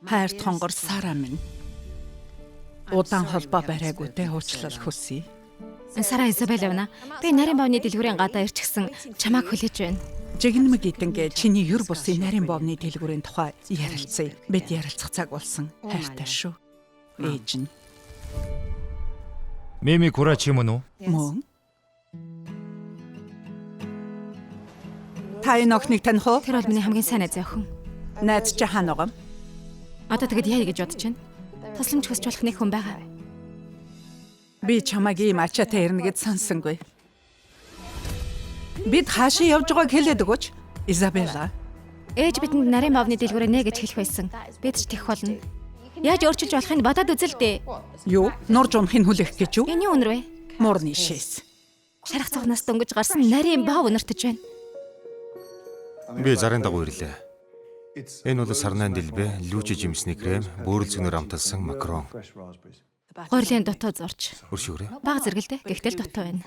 Хайр тонгор Сара минь. Удаан холбоо бариагүйтэй уучлал хүсье. Сара Изабеллавна, би нарийн бовны дэлгүүрийн гадаа ирчихсэн чамааг хүлээж байна. Жигнэмэг идэнгээ чиний юр бусын нарийн бовны дэлгүүрийн тухай ярилцъя. Бид ярилцах цаг болсон. Хайртай шүү. Ээж нь. Мими Курач юм уу? Мөн. Та энэ охиныг таних уу? Тэр бол миний хамгийн сайн найз охин. Найз чи хаана байгаа? Одоо тэгэд яа гэж бодож байна? Тусламж хүсч болох нэг хүн байгаа. Би чамайг ийм ачаатай ирнэ гэж сонсонгүй. Бид хаашаа явж байгааг хэлээд өгөөч. Изабелла. Ээж бидэнд нарийн бовны дэлгүүрээ нэ гэж хэлэх байсан. Бид ч тэгэх болно. Яаж өөрчилж болохыг бодоод үзэл дээ. Юу? Нурж унахыг хүлээх гэж юу? Энэ юу үнэр вэ? Муурны шээс. Шарах цогноос дөнгөж гарсан нарийн бов өнөртөж байна. Би зарын дагуу ирлээ. Энэ бол сарнаан дэлбэ, лүүчи жимсний крем, бөөрөл згнөр амталсан макарон. Гурлийн дутуу зурч. Өршөөрэй. Бага зэрэгэлдээ. Гэхдээ л дутуу байна.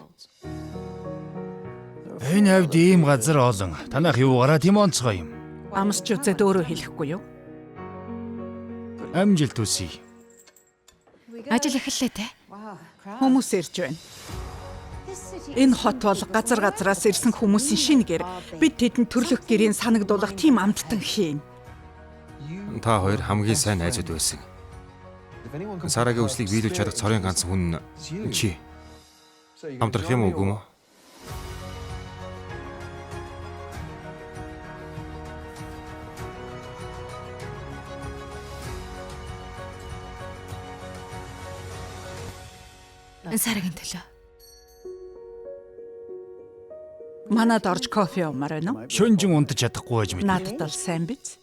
Энэ хавьд ийм газар олон. Танах юугаараа тийм онцгой юм. Амсч үзээд өөрөө хэлэхгүй юу? Амжилт хүсье. Ажил эхэллээ те. Хүмүүс ирж байна. Энэ хот бол газраас ирсэн хүмүүсийн шинэ гэр. Бид тэдэнд төрлөх гэрийн санагдуулах тийм амттан хийн. Та хоёр хамгийн сайн найзууд байсан. Сарагийн үслийг биелүүлж чадах цорын ганц хүн чи. Хамтрах юм уу үгүй мө? Сарагийн төлөө. Манад орж кофе уумаар байна уу? Шөнжин унтаж чадахгүй байж мэд. Надад бол сайн биз.